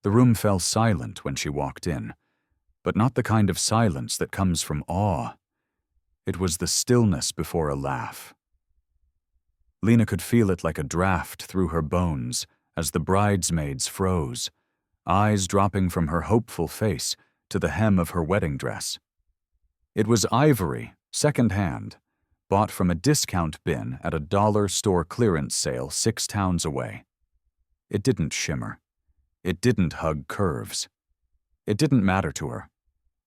The room fell silent when she walked in, but not the kind of silence that comes from awe. It was the stillness before a laugh. Leena could feel it like a draft through her bones as the bridesmaids froze, eyes dropping from her hopeful face to the hem of her wedding dress. It was ivory, second-hand, bought from a discount bin at a dollar store clearance sale 6 towns away. It didn't shimmer. It didn't hug curves. It didn't matter to her.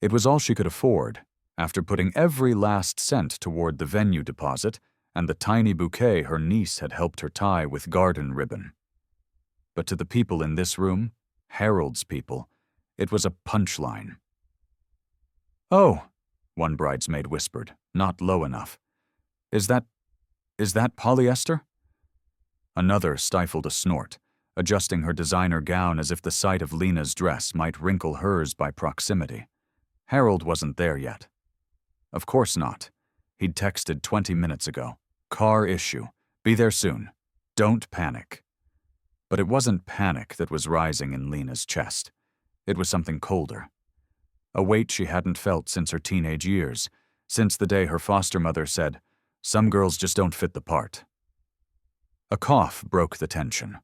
It was all she could afford, after putting every last cent toward the venue deposit and the tiny bouquet her niece had helped her tie with garden ribbon. But to the people in this room, Harold's people, it was a punchline. "Oh," one bridesmaid whispered, not low enough. Is that polyester?" Another stifled a snort, adjusting her designer gown as if the sight of Leena's dress might wrinkle hers by proximity. Harold wasn't there yet. Of course not. He'd texted 20 minutes ago. "Car issue. Be there soon. Don't panic." But it wasn't panic that was rising in Leena's chest. It was something colder. A weight she hadn't felt since her teenage years, since the day her foster mother said, "Some girls just don't fit the part." A cough broke the tension.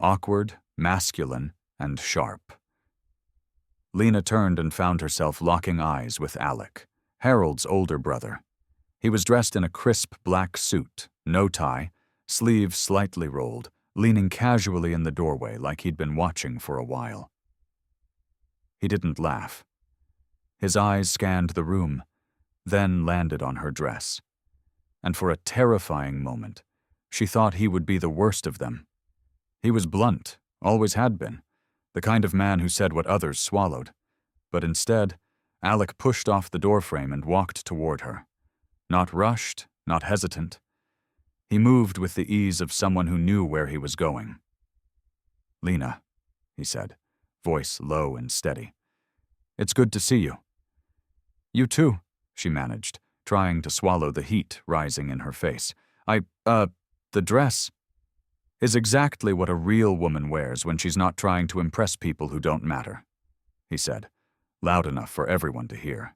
Awkward, masculine, and sharp. Leena turned and found herself locking eyes with Alec, Harold's older brother. He was dressed in a crisp black suit, no tie, sleeves slightly rolled, leaning casually in the doorway like he'd been watching for a while. He didn't laugh. His eyes scanned the room, then landed on her dress. And for a terrifying moment, she thought he would be the worst of them. He was blunt, always had been, the kind of man who said what others swallowed. But instead, Alec pushed off the doorframe and walked toward her. Not rushed, not hesitant. He moved with the ease of someone who knew where he was going. "Leena," he said, voice low and steady. "It's good to see you." "You too," she managed, trying to swallow the heat rising in her face. The dress is exactly what a real woman wears when she's not trying to impress people who don't matter," he said, loud enough for everyone to hear.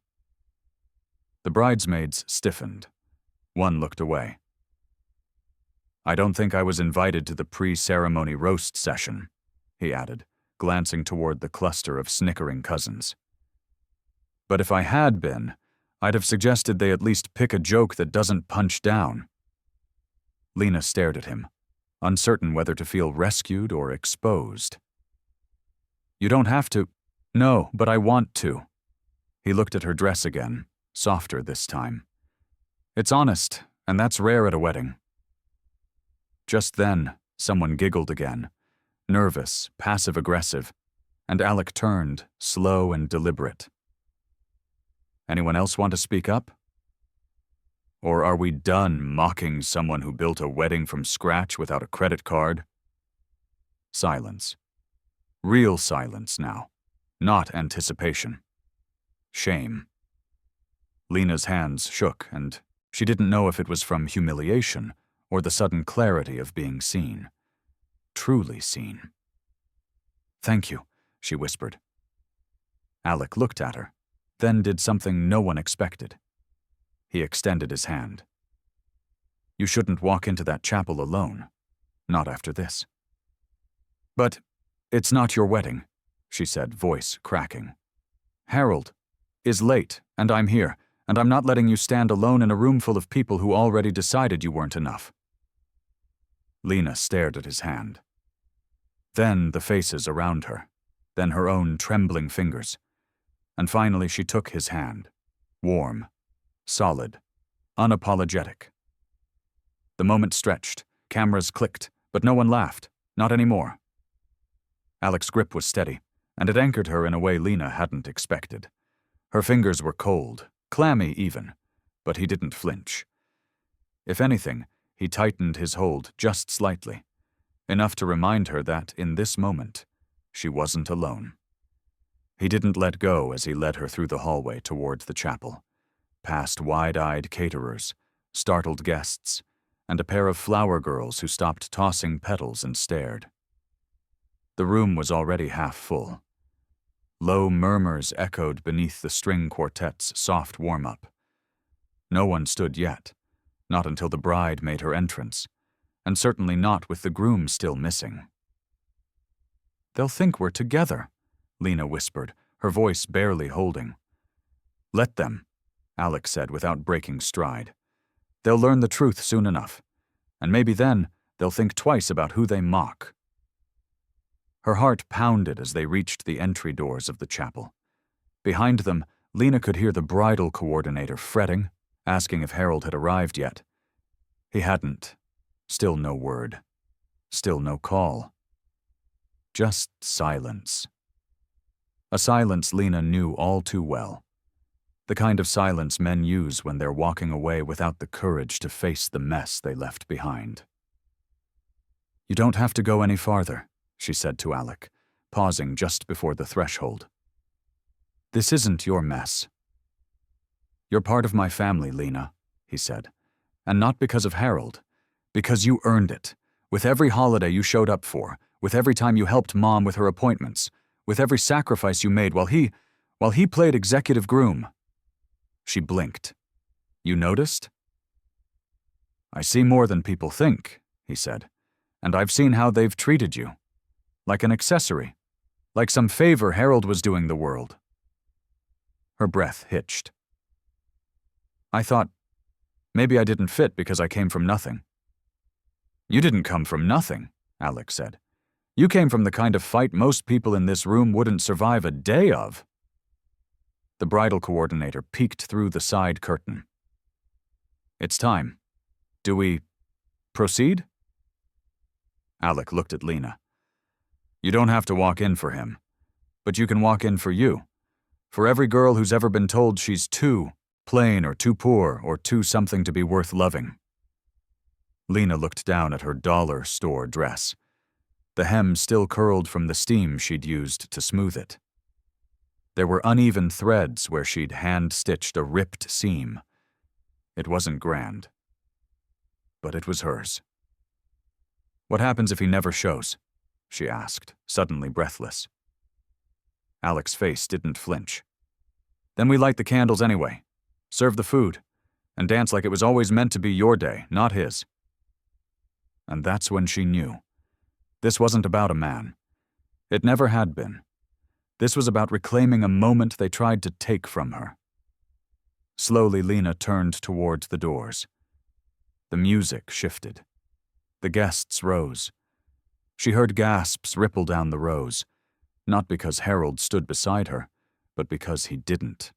The bridesmaids stiffened. One looked away. "I don't think I was invited to the pre-ceremony roast session," he added, glancing toward the cluster of snickering cousins. "But if I had been, I'd have suggested they at least pick a joke that doesn't punch down." Leena stared at him, uncertain whether to feel rescued or exposed. "You don't have to." "No, but I want to." He looked at her dress again, softer this time. "It's honest, and that's rare at a wedding." Just then, someone giggled again, nervous, passive-aggressive, and Alec turned, slow and deliberate. "Anyone else want to speak up? Or are we done mocking someone who built a wedding from scratch without a credit card?" Silence. Real silence now, not anticipation. Shame. Leena's hands shook, and she didn't know if it was from humiliation or the sudden clarity of being seen. Truly seen. "Thank you," she whispered. Alec looked at her, then did something no one expected. He extended his hand. "You shouldn't walk into that chapel alone. Not after this." "But it's not your wedding," she said, voice cracking. "Harold is late, and I'm here, and I'm not letting you stand alone in a room full of people who already decided you weren't enough." Leena stared at his hand. Then the faces around her, then her own trembling fingers. And finally she took his hand, warm, solid, unapologetic. The moment stretched, cameras clicked, but no one laughed, not anymore. Alec's grip was steady, and it anchored her in a way Leena hadn't expected. Her fingers were cold, clammy even, but he didn't flinch. If anything, he tightened his hold just slightly, enough to remind her that, in this moment, she wasn't alone. He didn't let go as he led her through the hallway towards the chapel, past wide-eyed caterers, startled guests, and a pair of flower girls who stopped tossing petals and stared. The room was already half full, Low murmurs echoed beneath the string quartet's soft warm-up. No one stood yet, not until the bride made her entrance, and certainly not with the groom still missing. "They'll think we're together," Leena whispered, her voice barely holding. "Let them," Alex said without breaking stride. "They'll learn the truth soon enough, and maybe then they'll think twice about who they mock." Her heart pounded as they reached the entry doors of the chapel. Behind them, Leena could hear the bridal coordinator fretting, asking if Harold had arrived yet. He hadn't. Still no word. Still no call. Just silence. A silence Leena knew all too well. The kind of silence men use when they're walking away without the courage to face the mess they left behind. "You don't have to go any farther," she said to Alec, pausing just before the threshold. "This isn't your mess." "You're part of my family, Leena," he said. "And not because of Harold. Because you earned it. With every holiday you showed up for, with every time you helped Mom with her appointments, with every sacrifice you made while he played executive groom." She blinked. "You noticed?" "I see more than people think," he said. "And I've seen how they've treated you. Like an accessory. Like some favor Harold was doing the world." Her breath hitched. "I thought maybe I didn't fit because I came from nothing." "You didn't come from nothing," Alex said. "You came from the kind of fight most people in this room wouldn't survive a day of." The bridal coordinator peeked through the side curtain. "It's time. Do we proceed?" Alec looked at Leena. "You don't have to walk in for him, but you can walk in for you. For every girl who's ever been told she's too plain or too poor or too something to be worth loving." Leena looked down at her dollar store dress. The hem still curled from the steam she'd used to smooth it. There were uneven threads where she'd hand-stitched a ripped seam. It wasn't grand, but it was hers. "What happens if he never shows?" she asked, suddenly breathless. Alec's face didn't flinch. "Then we light the candles anyway, serve the food, and dance like it was always meant to be your day, not his." And that's when she knew. This wasn't about a man. It never had been. This was about reclaiming a moment they tried to take from her. Slowly, Leena turned toward the doors. The music shifted. The guests rose. She heard gasps ripple down the rows, not because Harold stood beside her, but because he didn't.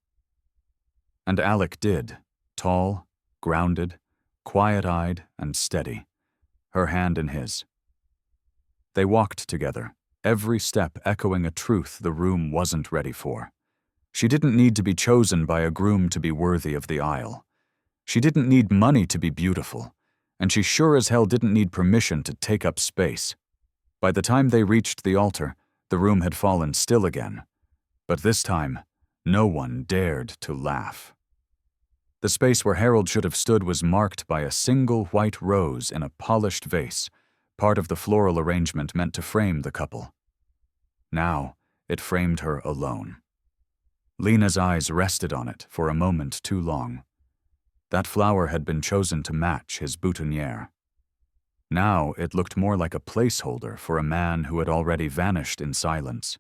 And Alec did, tall, grounded, quiet-eyed, and steady, her hand in his. They walked together, every step echoing a truth the room wasn't ready for. She didn't need to be chosen by a groom to be worthy of the aisle. She didn't need money to be beautiful, and she sure as hell didn't need permission to take up space. By the time they reached the altar, the room had fallen still again. But this time, no one dared to laugh. The space where Harold should have stood was marked by a single white rose in a polished vase, part of the floral arrangement meant to frame the couple. Now, it framed her alone. Leena's eyes rested on it for a moment too long. That flower had been chosen to match his boutonniere. Now it looked more like a placeholder for a man who had already vanished in silence.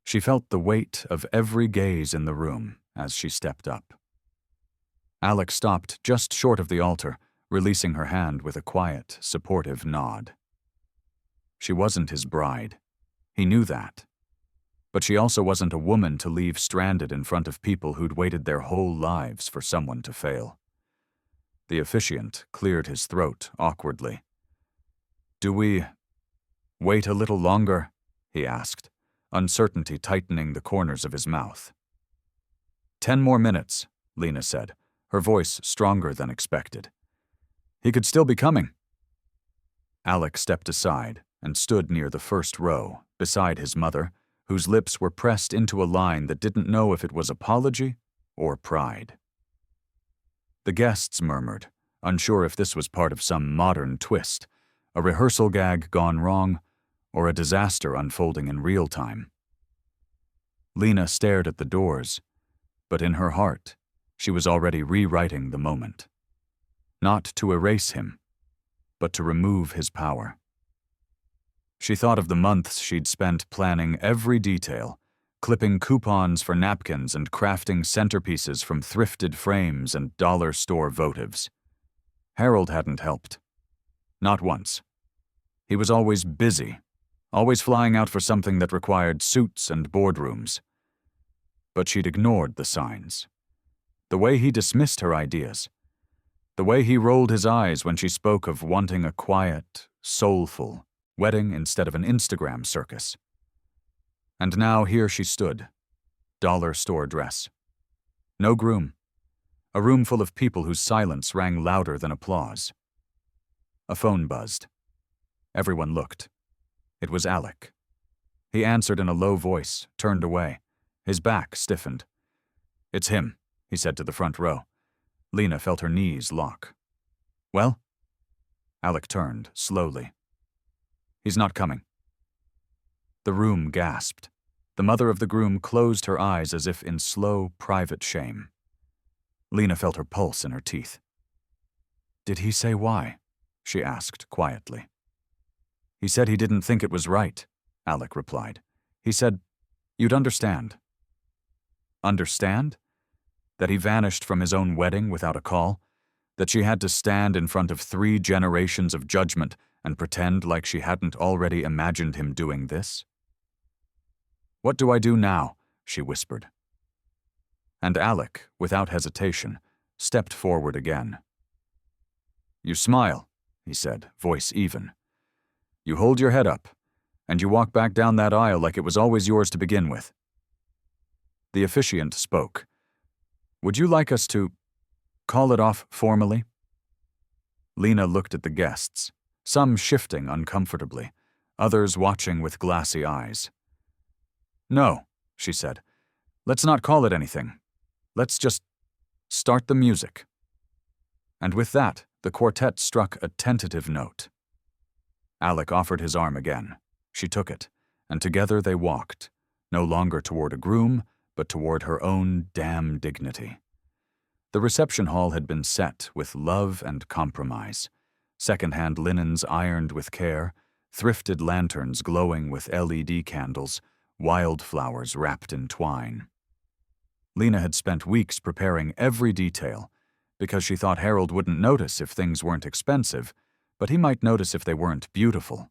She felt the weight of every gaze in the room as she stepped up. Alec stopped just short of the altar, releasing her hand with a quiet, supportive nod. She wasn't his bride. He knew that. But she also wasn't a woman to leave stranded in front of people who'd waited their whole lives for someone to fail. The officiant cleared his throat awkwardly. "Do we wait a little longer?" he asked, uncertainty tightening the corners of his mouth. 10 more minutes, Leena said, her voice stronger than expected. "He could still be coming." Alec stepped aside and stood near the first row, beside his mother, whose lips were pressed into a line that didn't know if it was apology or pride. The guests murmured, unsure if this was part of some modern twist, a rehearsal gag gone wrong, or a disaster unfolding in real time. Leena stared at the doors, but in her heart, she was already rewriting the moment. Not to erase him, but to remove his power. She thought of the months she'd spent planning every detail, clipping coupons for napkins and crafting centerpieces from thrifted frames and dollar store votives. Harold hadn't helped. Not once. He was always busy, always flying out for something that required suits and boardrooms. But she'd ignored the signs. The way he dismissed her ideas. The way he rolled his eyes when she spoke of wanting a quiet, soulful wedding instead of an Instagram circus. And now here she stood, dollar store dress. No groom. A room full of people whose silence rang louder than applause. A phone buzzed. Everyone looked. It was Alec. He answered in a low voice, turned away. His back stiffened. "It's him," he said to the front row. Leena felt her knees lock. "Well?" Alec turned, slowly. "He's not coming." The room gasped. The mother of the groom closed her eyes as if in slow, private shame. Leena felt her pulse in her teeth. "Did he say why?" she asked quietly. "He said he didn't think it was right," Alec replied. "He said, you'd understand." Understand? That he vanished from his own wedding without a call? That she had to stand in front of 3 generations of judgment and pretend like she hadn't already imagined him doing this? "What do I do now?" she whispered. And Alec, without hesitation, stepped forward again. "You smile," he said, voice even. "You hold your head up, and you walk back down that aisle like it was always yours to begin with." The officiant spoke. "Would you like us to call it off formally?" Leena looked at the guests, some shifting uncomfortably, others watching with glassy eyes. "No," she said. "Let's not call it anything. Let's just start the music." And with that, the quartet struck a tentative note. Alec offered his arm again. She took it, and together they walked, no longer toward a groom, but toward her own damn dignity. The reception hall had been set with love and compromise, second-hand linens ironed with care, thrifted lanterns glowing with LED candles, wildflowers wrapped in twine. Leena had spent weeks preparing every detail, because she thought Harold wouldn't notice if things weren't expensive, but he might notice if they weren't beautiful.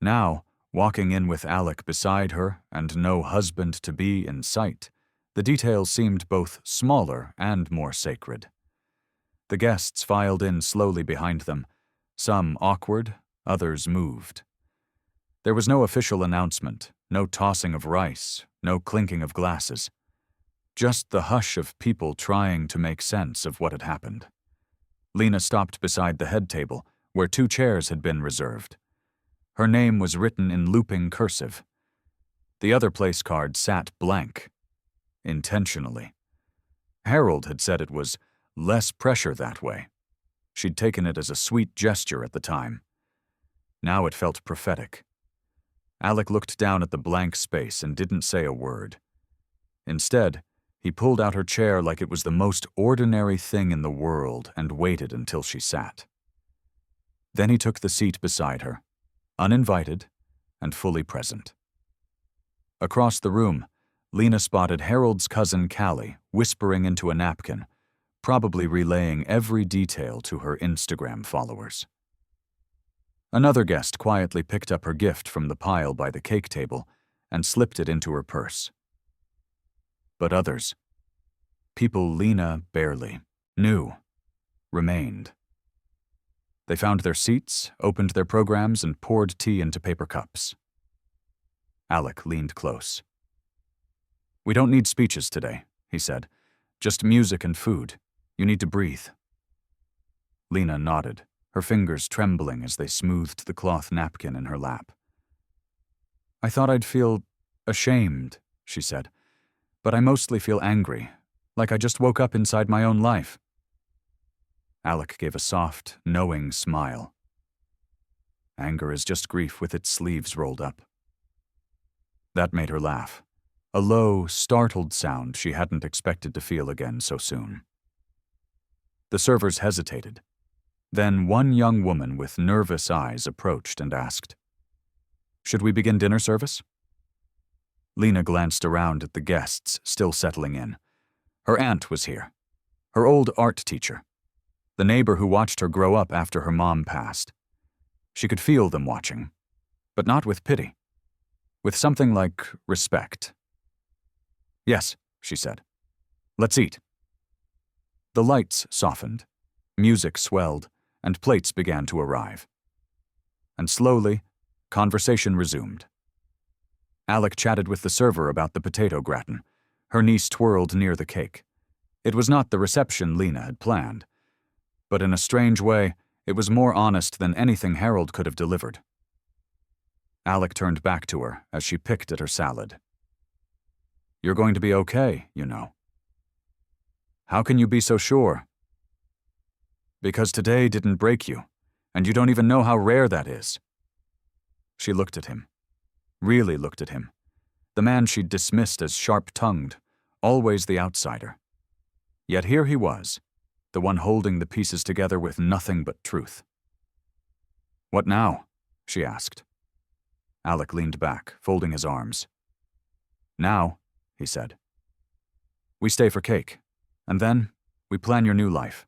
Now, walking in with Alec beside her and no husband-to-be in sight, the details seemed both smaller and more sacred. The guests filed in slowly behind them, some awkward, others moved. There was no official announcement, no tossing of rice, no clinking of glasses. Just the hush of people trying to make sense of what had happened. Leena stopped beside the head table, where 2 chairs had been reserved. Her name was written in looping cursive. The other place card sat blank. Intentionally. Harold had said it was less pressure that way. She'd taken it as a sweet gesture at the time. Now it felt prophetic. Alec looked down at the blank space and didn't say a word. Instead, he pulled out her chair like it was the most ordinary thing in the world and waited until she sat. Then he took the seat beside her, uninvited and fully present. Across the room, Leena spotted Harold's cousin Callie whispering into a napkin, probably relaying every detail to her Instagram followers. Another guest quietly picked up her gift from the pile by the cake table and slipped it into her purse. But others, people Leena barely knew, remained. They found their seats, opened their programs, and poured tea into paper cups. Alec leaned close. "We don't need speeches today," he said. "Just music and food. You need to breathe." Leena nodded, her fingers trembling as they smoothed the cloth napkin in her lap. "I thought I'd feel ashamed," she said. "But I mostly feel angry, like I just woke up inside my own life." Alec gave a soft, knowing smile. Anger is just grief with its sleeves rolled up. That made her laugh, a low, startled sound she hadn't expected to feel again so soon. The servers hesitated. Then one young woman with nervous eyes approached and asked, "Should we begin dinner service?" Leena glanced around at the guests still settling in. Her aunt was here, her old art teacher, the neighbor who watched her grow up after her mom passed. She could feel them watching, but not with pity, with something like respect. "Yes," she said. "Let's eat." The lights softened, music swelled, and plates began to arrive. And slowly, conversation resumed. Alec chatted with the server about the potato gratin. Her niece twirled near the cake. It was not the reception Leena had planned, but in a strange way, it was more honest than anything Harold could have delivered. Alec turned back to her as she picked at her salad. "You're going to be okay, you know." "How can you be so sure?" "Because today didn't break you, and you don't even know how rare that is." She looked at him, really looked at him, the man she'd dismissed as sharp-tongued, always the outsider. Yet here he was, the one holding the pieces together with nothing but truth. "What now?" she asked. Alec leaned back, folding his arms. "Now," he said, "we stay for cake, and then we plan your new life."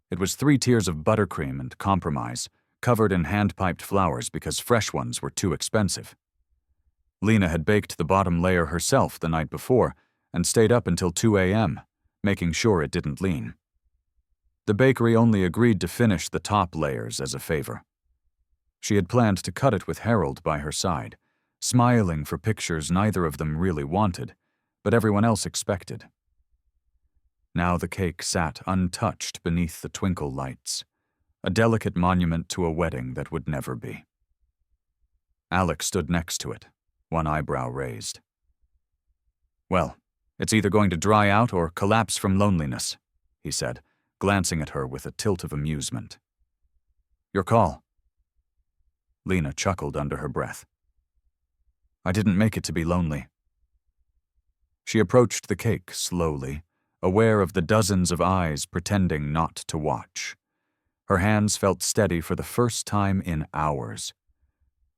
It was 3 tiers of buttercream and compromise, covered in hand-piped flowers because fresh ones were too expensive. Leena had baked the bottom layer herself the night before and stayed up until 2 a.m., making sure it didn't lean. The bakery only agreed to finish the top layers as a favor. She had planned to cut it with Harold by her side, smiling for pictures neither of them really wanted, but everyone else expected. Now the cake sat untouched beneath the twinkle lights, a delicate monument to a wedding that would never be. Alec stood next to it, one eyebrow raised. "Well, it's either going to dry out or collapse from loneliness," he said, glancing at her with a tilt of amusement. "Your call." Leena chuckled under her breath. "I didn't make it to be lonely." She approached the cake slowly, aware of the dozens of eyes pretending not to watch. Her hands felt steady for the first time in hours.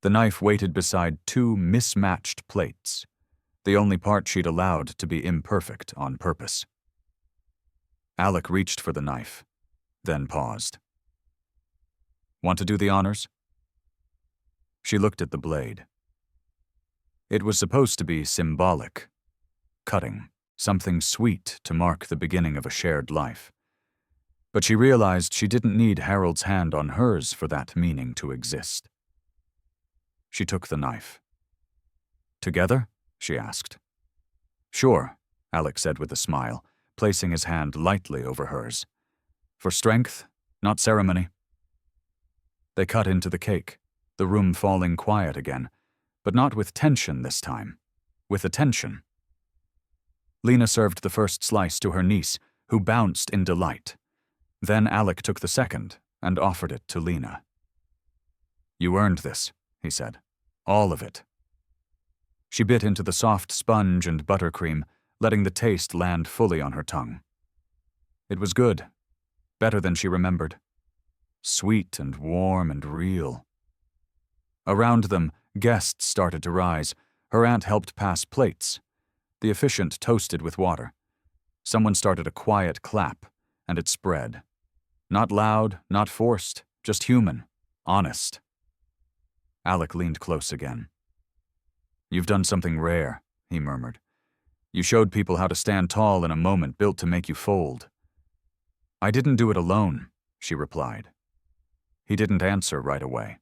The knife waited beside 2 mismatched plates, the only part she'd allowed to be imperfect on purpose. Alec reached for the knife, then paused. "Want to do the honors?" She looked at the blade. It was supposed to be symbolic, cutting, something sweet to mark the beginning of a shared life. But she realized she didn't need Harold's hand on hers for that meaning to exist. She took the knife. "Together?" she asked. "Sure," Alec said with a smile, placing his hand lightly over hers. "For strength, not ceremony." They cut into the cake, the room falling quiet again, but not with tension this time, with attention. Leena served the first slice to her niece, who bounced in delight. Then Alec took the second and offered it to Leena. "You earned this," he said. "All of it." She bit into the soft sponge and buttercream, letting the taste land fully on her tongue. It was good, better than she remembered. Sweet and warm and real. Around them, guests started to rise. Her aunt helped pass plates. The officiant toasted with water. Someone started a quiet clap, and it spread. Not loud, not forced, just human, honest. Alec leaned close again. "You've done something rare," he murmured. "You showed people how to stand tall in a moment built to make you fold." "I didn't do it alone," she replied. He didn't answer right away.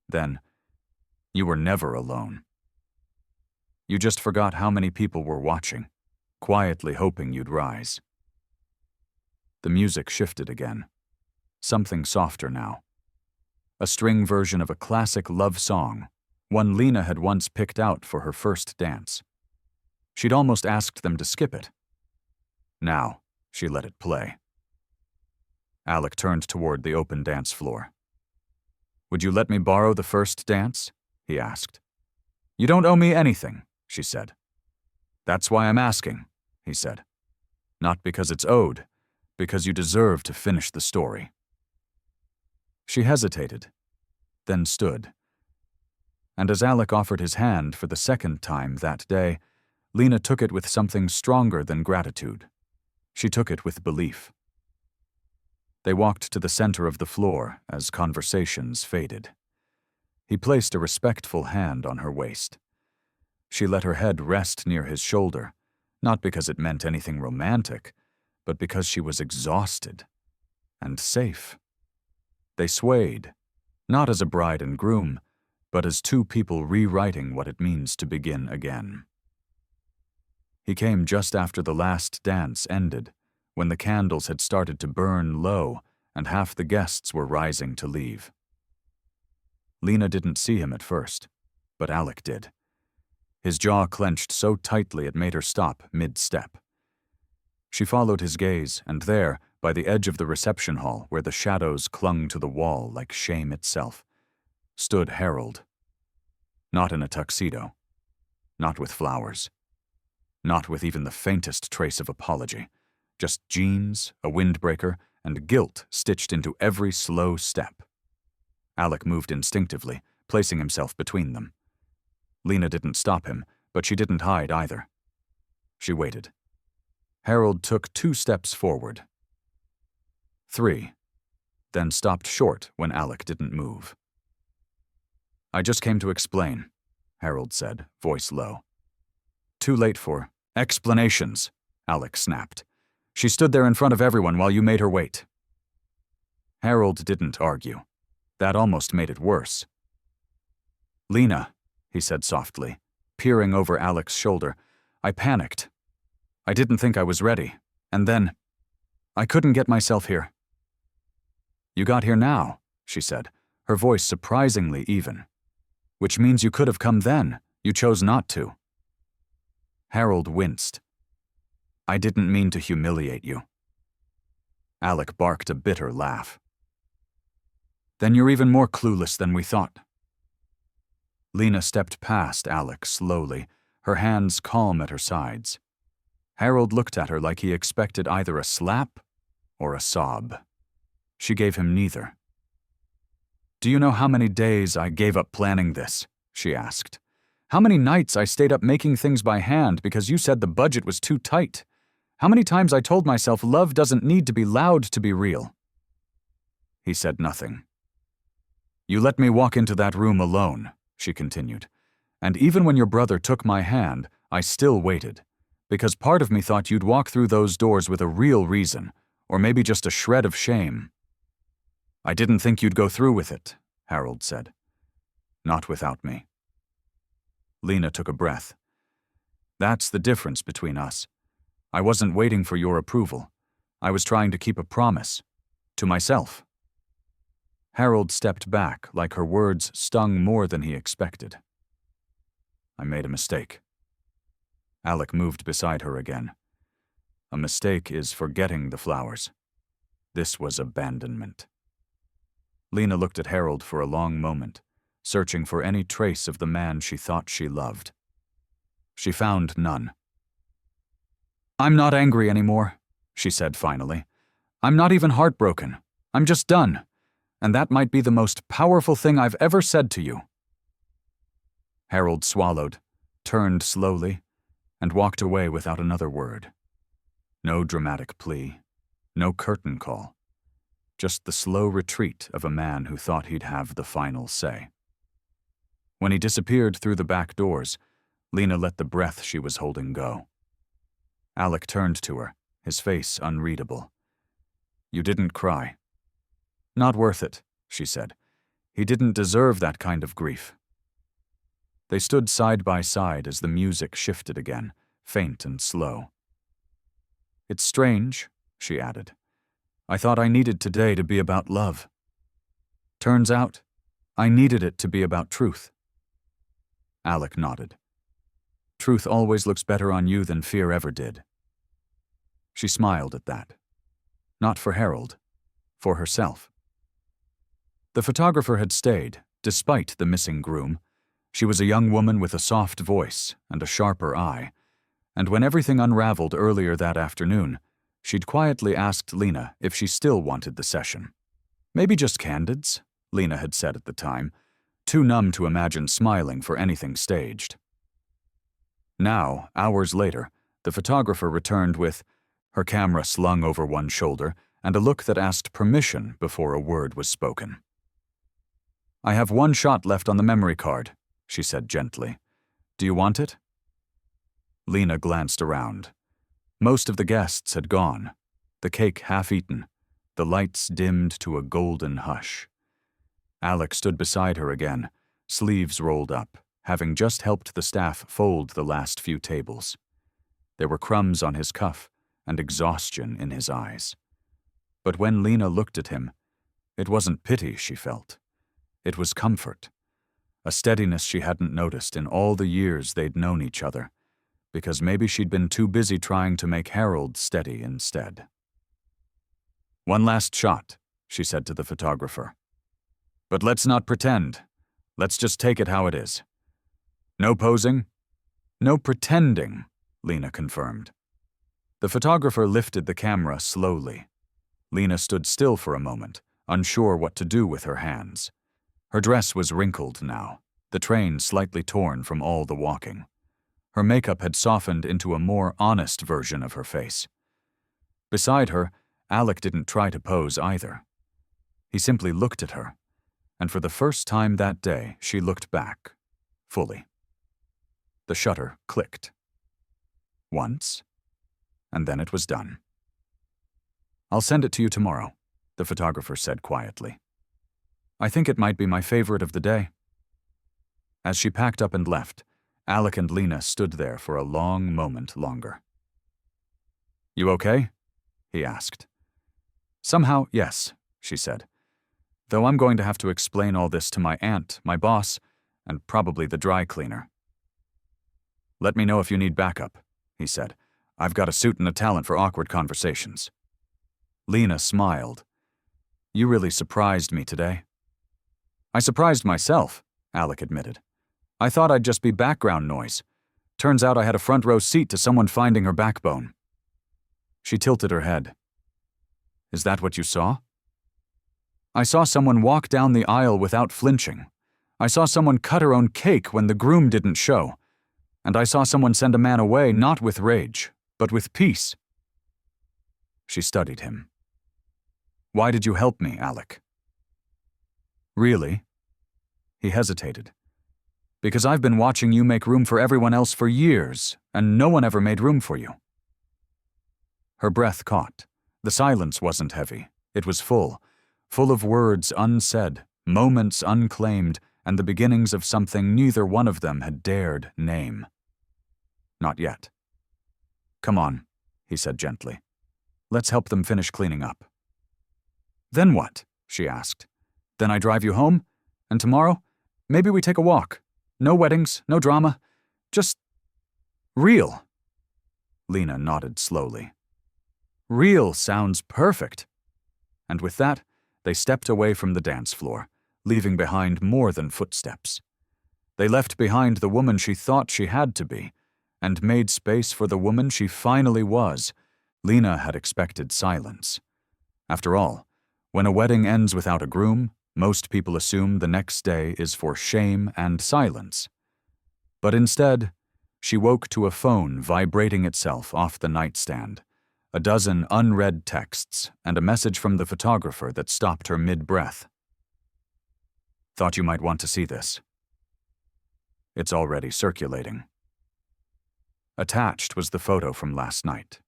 Then, "You were never alone. You just forgot how many people were watching, quietly hoping you'd rise." The music shifted again. Something softer now. A string version of a classic love song, one Leena had once picked out for her first dance. She'd almost asked them to skip it. Now, she let it play. Alec turned toward the open dance floor. "Would you let me borrow the first dance?" he asked. "You don't owe me anything," she said. That's why I'm asking, he said. Not because it's owed, because you deserve to finish the story. She hesitated, then stood. And as Alec offered his hand for the second time that day, Leena took it with something stronger than gratitude. She took it with belief. They walked to the center of the floor as conversations faded. He placed a respectful hand on her waist. She let her head rest near his shoulder, not because it meant anything romantic, but because she was exhausted and safe. They swayed, not as a bride and groom, but as two people rewriting what it means to begin again. He came just after the last dance ended, when the candles had started to burn low and half the guests were rising to leave. Leena didn't see him at first, but Alec did. His jaw clenched so tightly it made her stop mid-step. She followed his gaze, and there, by the edge of the reception hall where the shadows clung to the wall like shame itself, stood Harold. Not in a tuxedo. Not with flowers. Not with even the faintest trace of apology. Just jeans, a windbreaker, and guilt stitched into every slow step. Alec moved instinctively, placing himself between them. Leena didn't stop him, but she didn't hide either. She waited. Harold took 2 steps forward. 3, then stopped short when Alec didn't move. I just came to explain, Harold said, voice low. Too late for explanations, Alec snapped. She stood there in front of everyone while you made her wait. Harold didn't argue. That almost made it worse. Leena, he said softly, peering over Alec's shoulder, I panicked. I didn't think I was ready, and then I couldn't get myself here. You got here now, she said, her voice surprisingly even. Which means you could have come then. You chose not to. Harold winced. I didn't mean to humiliate you. Alec barked a bitter laugh. Then you're even more clueless than we thought. Leena stepped past Alec slowly, her hands calm at her sides. Harold looked at her like he expected either a slap or a sob. She gave him neither. Do you know how many days I gave up planning this? She asked. How many nights I stayed up making things by hand because you said the budget was too tight? How many times I told myself love doesn't need to be loud to be real? He said nothing. You let me walk into that room alone, she continued. And even when your brother took my hand, I still waited. Because part of me thought you'd walk through those doors with a real reason, or maybe just a shred of shame. I didn't think you'd go through with it, Harold said. Not without me. Leena took a breath. That's the difference between us. I wasn't waiting for your approval. I was trying to keep a promise. To myself. Harold stepped back like her words stung more than he expected. I made a mistake. Alec moved beside her again. A mistake is forgetting the flowers. This was abandonment. Leena looked at Harold for a long moment, searching for any trace of the man she thought she loved. She found none. I'm not angry anymore, she said finally. I'm not even heartbroken. I'm just done. And that might be the most powerful thing I've ever said to you. Harold swallowed, turned slowly, and walked away without another word. No dramatic plea, no curtain call. Just the slow retreat of a man who thought he'd have the final say. When he disappeared through the back doors, Leena let the breath she was holding go. Alec turned to her, his face unreadable. You didn't cry. Not worth it, she said. He didn't deserve that kind of grief. They stood side by side as the music shifted again, faint and slow. It's strange, she added. I thought I needed today to be about love. Turns out, I needed it to be about truth. Alec nodded. Truth always looks better on you than fear ever did. She smiled at that. Not for Harold, for herself. The photographer had stayed, despite the missing groom. She was a young woman with a soft voice and a sharper eye, And when everything unraveled earlier that afternoon, she'd quietly asked Leena if she still wanted the session. Maybe just candids, Leena had said at the time, too numb to imagine smiling for anything staged. Now, hours later, the photographer returned with her camera slung over one shoulder and a look that asked permission before a word was spoken. "I have one shot left on the memory card," she said gently. "Do you want it?" Leena glanced around. Most of the guests had gone, the cake half-eaten, the lights dimmed to a golden hush. Alec stood beside her again, sleeves rolled up, having just helped the staff fold the last few tables. There were crumbs on his cuff and exhaustion in his eyes. But when Leena looked at him, it wasn't pity she felt. It was comfort, a steadiness she hadn't noticed in all the years they'd known each other, because maybe she'd been too busy trying to make Harold steady instead. "One last shot," she said to the photographer. "But let's not pretend. Let's just take it how it is. No posing, no pretending," Leena confirmed. The photographer lifted the camera slowly. Leena stood still for a moment, unsure what to do with her hands. Her dress was wrinkled now, the train slightly torn from all the walking. Her makeup had softened into a more honest version of her face. Beside her, Alec didn't try to pose either. He simply looked at her, and for the first time that day, she looked back, fully. The shutter clicked. Once, and then it was done. "I'll send it to you tomorrow," the photographer said quietly. "I think it might be my favorite of the day." As she packed up and left, Alec and Leena stood there for a long moment longer. "You okay?" he asked. "Somehow, yes," she said. "Though I'm going to have to explain all this to my aunt, my boss, and probably the dry cleaner." "Let me know if you need backup," he said. "I've got a suit and a talent for awkward conversations." Leena smiled. "You really surprised me today." "I surprised myself," Alec admitted. "I thought I'd just be background noise. Turns out I had a front row seat to someone finding her backbone." She tilted her head. "Is that what you saw?" "I saw someone walk down the aisle without flinching. I saw someone cut her own cake when the groom didn't show. And I saw someone send a man away not with rage, but with peace." She studied him. "Why did you help me, Alec?" "Really?" He hesitated. "Because I've been watching you make room for everyone else for years, and no one ever made room for you." Her breath caught. The silence wasn't heavy. It was full of words unsaid, moments unclaimed, and the beginnings of something neither one of them had dared name. "Not yet." "Come on," he said gently. "Let's help them finish cleaning up." "Then what?" she asked. "Then I drive you home? And tomorrow, maybe we take a walk. No weddings, no drama. Just real." Leena nodded slowly. "Real sounds perfect." And with that, they stepped away from the dance floor, leaving behind more than footsteps. They left behind the woman she thought she had to be, and made space for the woman she finally was. Leena had expected silence. After all, when a wedding ends without a groom, most people assume the next day is for shame and silence. But instead, she woke to a phone vibrating itself off the nightstand, a dozen unread texts, and a message from the photographer that stopped her mid-breath. "Thought you might want to see this. It's already circulating." Attached was the photo from last night.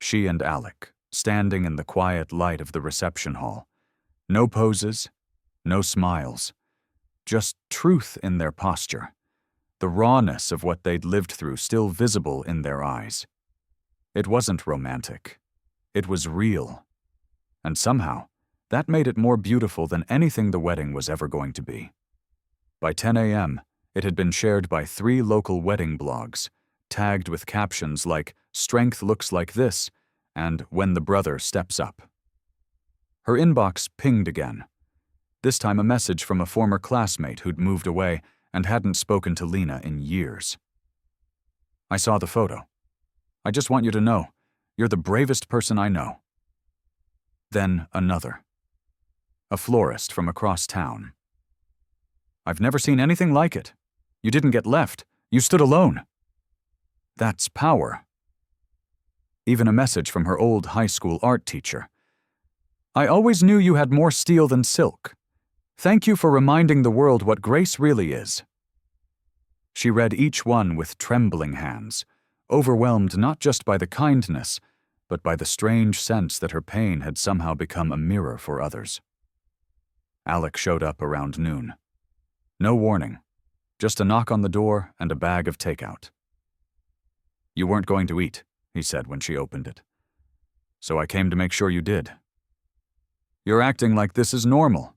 She and Alec, standing in the quiet light of the reception hall. No poses, no smiles, just truth in their posture, the rawness of what they'd lived through still visible in their eyes. It wasn't romantic. It was real. And somehow, that made it more beautiful than anything the wedding was ever going to be. By 10 a.m., it had been shared by 3 local wedding blogs, tagged with captions like "Strength looks like this" and "When the brother steps up." Her inbox pinged again, this time a message from a former classmate who'd moved away and hadn't spoken to Leena in years. "I saw the photo," I just want you to know, you're the bravest person I know." Then another. A florist from across town. "I've never seen anything like it. You didn't get left. You stood alone." That's power. Even a message from her old high school art teacher. "I always knew you had more steel than silk. Thank you for reminding the world what grace really is." She read each one with trembling hands, overwhelmed not just by the kindness, but by the strange sense that her pain had somehow become a mirror for others. Alec showed up around noon. No warning, just a knock on the door and a bag of takeout. "You weren't going to eat," he said when she opened it. "So I came to make sure you did." "You're acting like this is normal."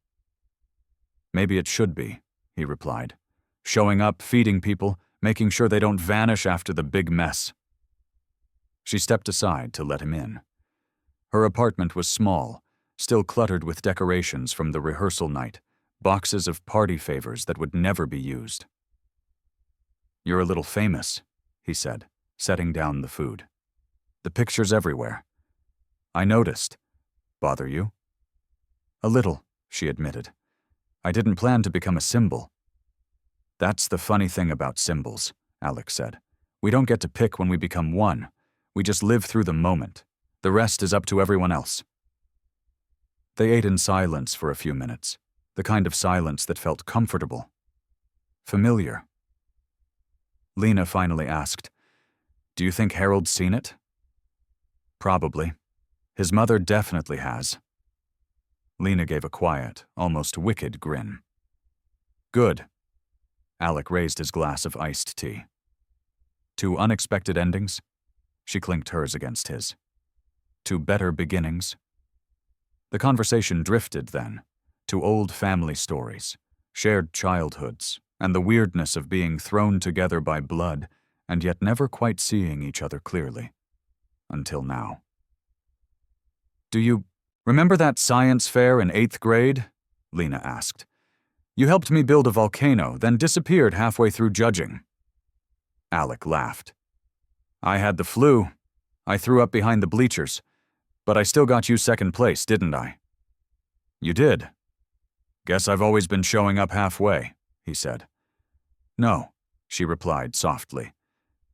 "Maybe it should be," he replied. "Showing up, feeding people, making sure they don't vanish after the big mess." She stepped aside to let him in. Her apartment was small, still cluttered with decorations from the rehearsal night, boxes of party favors that would never be used. "You're a little famous," he said, setting down the food. "The pictures everywhere. I noticed. Bother you?" "A little," she admitted. "I didn't plan to become a symbol." "That's the funny thing about symbols," Alec said. "We don't get to pick when we become one. We just live through the moment. The rest is up to everyone else." They ate in silence for a few minutes, the kind of silence that felt comfortable, familiar. Leena finally asked, "Do you think Harold's seen it?" "Probably. His mother definitely has." Leena gave a quiet, almost wicked grin. "Good." Alec raised his glass of iced tea. "To unexpected endings?" She clinked hers against his. "To better beginnings?" The conversation drifted then, to old family stories, shared childhoods, and the weirdness of being thrown together by blood and yet never quite seeing each other clearly. Until now. "Do you remember that science fair in 8th grade?" Leena asked. "You helped me build a volcano, then disappeared halfway through judging." Alec laughed. "I had the flu. I threw up behind the bleachers. But I still got you second place, didn't I?" "You did. Guess I've always been showing up halfway," he said. "No," she replied softly.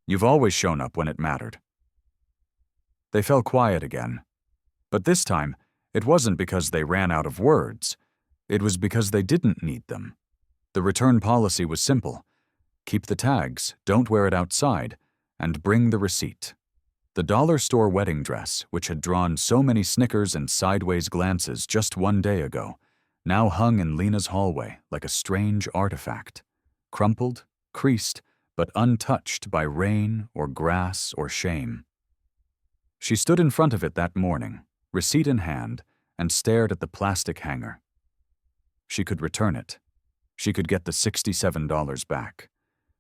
"You've always shown up when it mattered." They fell quiet again. But this time, it wasn't because they ran out of words. It was because they didn't need them. The return policy was simple. Keep the tags, don't wear it outside, and bring the receipt. The dollar store wedding dress, which had drawn so many snickers and sideways glances just one day ago, now hung in Leena's hallway like a strange artifact, crumpled, creased, but untouched by rain or grass or shame. She stood in front of it that morning, receipt in hand, and stared at the plastic hanger. She could return it. She could get the $67 back.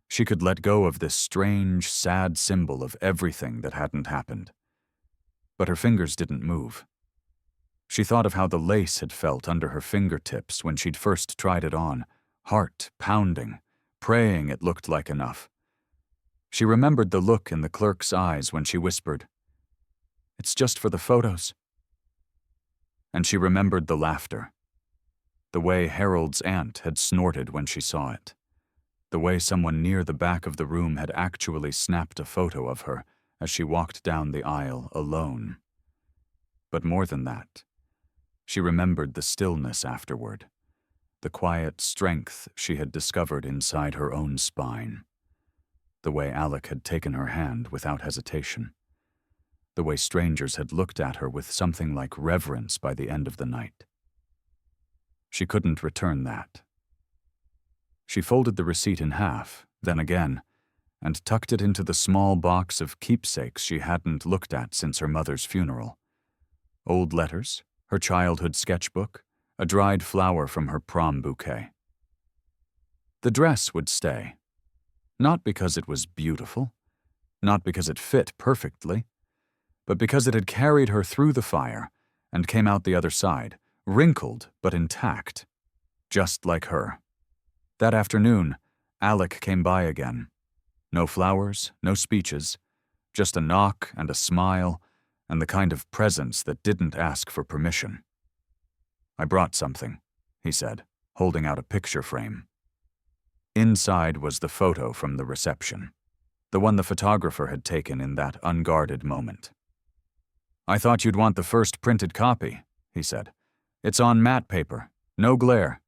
She could let go of this strange, sad symbol of everything that hadn't happened. But her fingers didn't move. She thought of how the lace had felt under her fingertips when she'd first tried it on, heart pounding, praying it looked like enough. She remembered the look in the clerk's eyes when she whispered, "It's just for the photos." And she remembered the laughter, the way Harold's aunt had snorted when she saw it. The way someone near the back of the room had actually snapped a photo of her as she walked down the aisle alone. But more than that, she remembered the stillness afterward, the quiet strength she had discovered inside her own spine, the way Alec had taken her hand without hesitation, the way strangers had looked at her with something like reverence by the end of the night. She couldn't return that. She folded the receipt in half, then again, and tucked it into the small box of keepsakes she hadn't looked at since her mother's funeral. Old letters, her childhood sketchbook, a dried flower from her prom bouquet. The dress would stay. Not because it was beautiful, not because it fit perfectly, but because it had carried her through the fire and came out the other side, wrinkled but intact, just like her. That afternoon, Alec came by again. No flowers, no speeches, Just a knock and a smile, and the kind of presence that didn't ask for permission. "I brought something," he said, holding out a picture frame. Inside was the photo from the reception, the one the photographer had taken in that unguarded moment. "I thought you'd want the first printed copy," he said. "It's on matte paper, no glare."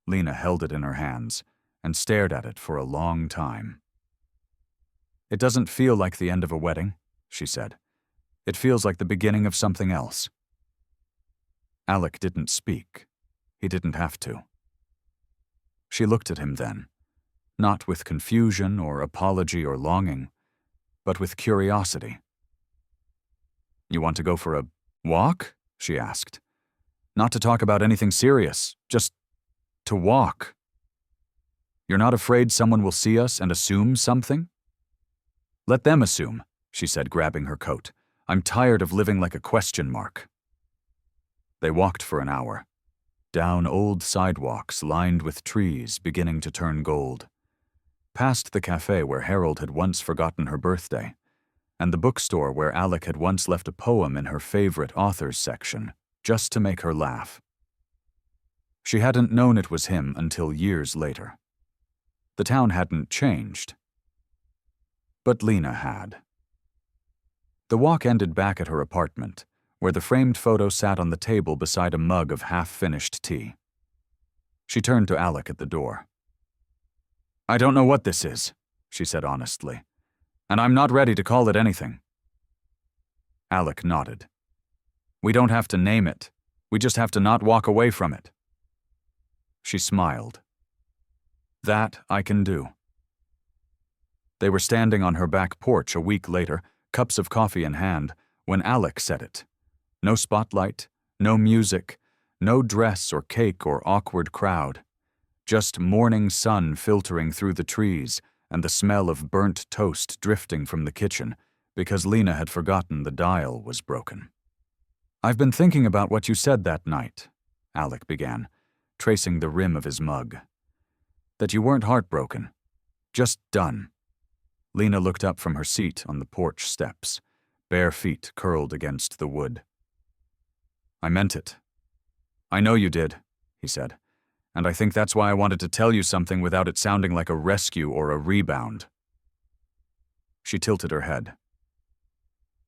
Leena held it in her hands and stared at it for a long time. "It doesn't feel like the end of a wedding," she said. "It feels like the beginning of something else." Alec didn't speak. He didn't have to. She looked at him then, not with confusion or apology or longing, but with curiosity. "You want to go for a walk?" she asked. "Not to talk about anything serious, just to walk. You're not afraid someone will see us and assume something?" "Let them assume," she said, grabbing her coat. "I'm tired of living like a question mark." They walked for an hour, down old sidewalks lined with trees beginning to turn gold, past the cafe where Harold had once forgotten her birthday, and the bookstore where Alec had once left a poem in her favorite authors section, just to make her laugh. She hadn't known it was him until years later. The town hadn't changed. But Leena had. The walk ended back at her apartment, where the framed photo sat on the table beside a mug of half-finished tea. She turned to Alec at the door. "I don't know what this is," she said honestly, "and I'm not ready to call it anything." Alec nodded. "We don't have to name it. We just have to not walk away from it." She smiled. "That I can do." They were standing on her back porch a week later, cups of coffee in hand, when Alec said it. No spotlight, no music, no dress or cake or awkward crowd. Just morning sun filtering through the trees and the smell of burnt toast drifting from the kitchen because Leena had forgotten the dial was broken. "I've been thinking about what you said that night," Alec began, tracing the rim of his mug. "That you weren't heartbroken. Just done." Leena looked up from her seat on the porch steps, bare feet curled against the wood. "I meant it. I know you did," he said, "and I think that's why I wanted to tell you something without it sounding like a rescue or a rebound." She tilted her head.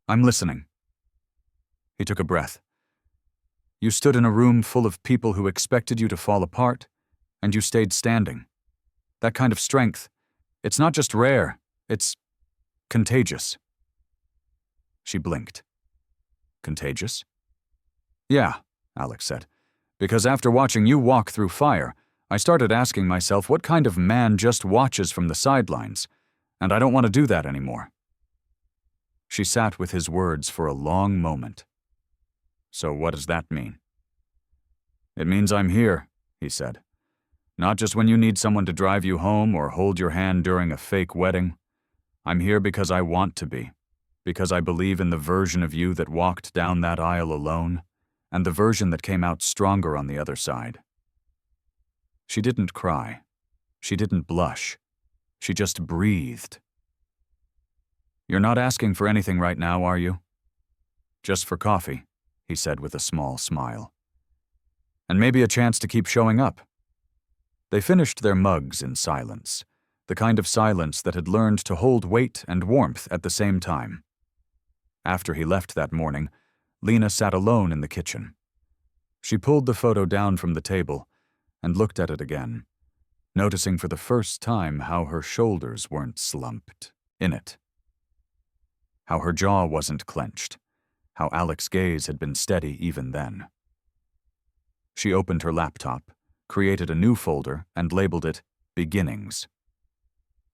"I'm listening." He took a breath. "You stood in a room full of people who expected you to fall apart, and you stayed standing. That kind of strength, it's not just rare, it's contagious." She blinked. "Contagious?" "Yeah," Alec said, "because after watching you walk through fire, I started asking myself what kind of man just watches from the sidelines, and I don't want to do that anymore." She sat with his words for a long moment. "So what does that mean?" "It means I'm here," he said. "Not just when you need someone to drive you home or hold your hand during a fake wedding. I'm here because I want to be, because I believe in the version of you that walked down that aisle alone, and the version that came out stronger on the other side." She didn't cry. She didn't blush. She just breathed. "You're not asking for anything right now, are you?" "Just for coffee," he said with a small smile. "And maybe a chance to keep showing up." They finished their mugs in silence, the kind of silence that had learned to hold weight and warmth at the same time. After he left that morning, Leena sat alone in the kitchen. She pulled the photo down from the table and looked at it again, noticing for the first time how her shoulders weren't slumped in it, how her jaw wasn't clenched, how Alec's gaze had been steady even then. She opened her laptop, created a new folder, and labeled it Beginnings.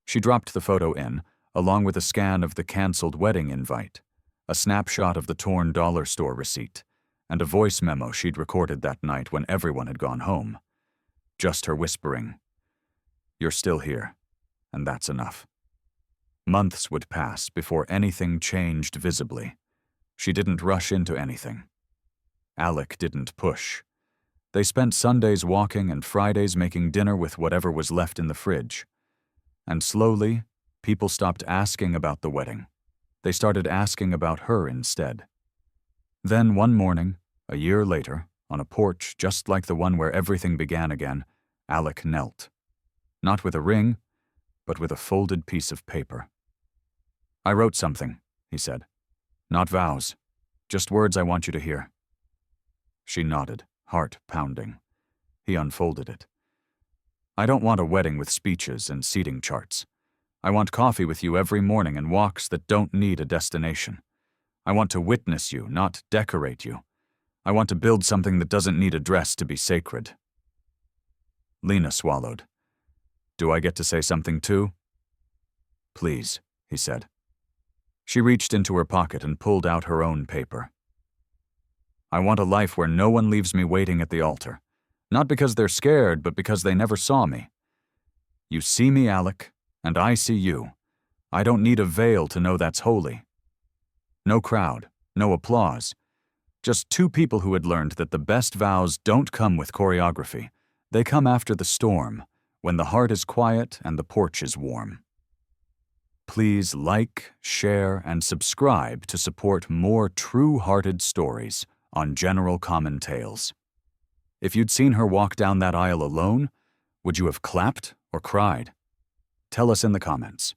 She dropped the photo in, along with a scan of the canceled wedding invite, a snapshot of the torn dollar store receipt, and a voice memo she'd recorded that night when everyone had gone home. Just her whispering, "You're still here, and that's enough." Months would pass before anything changed visibly. She didn't rush into anything. Alec didn't push. They spent Sundays walking and Fridays making dinner with whatever was left in the fridge. And slowly, people stopped asking about the wedding. They started asking about her instead. Then one morning, a year later, on a porch just like the one where everything began again, Alec knelt. Not with a ring, but with a folded piece of paper. "I wrote something," he said. "Not vows. Just words I want you to hear." She nodded, heart pounding. He unfolded it. "I don't want a wedding with speeches and seating charts. I want coffee with you every morning and walks that don't need a destination. I want to witness you, not decorate you. I want to build something that doesn't need a dress to be sacred." Leena swallowed. "Do I get to say something too?" "Please," he said. She reached into her pocket and pulled out her own paper. "I want a life where no one leaves me waiting at the altar. Not because they're scared, but because they never saw me. You see me, Alec, and I see you. I don't need a veil to know that's holy. No crowd, no applause. Just two people who had learned that the best vows don't come with choreography. They come after the storm, when the heart is quiet and the porch is warm." Please like, share, and subscribe to support more true-hearted stories on General Common Tales. If you'd seen her walk down that aisle alone, would you have clapped or cried? Tell us in the comments.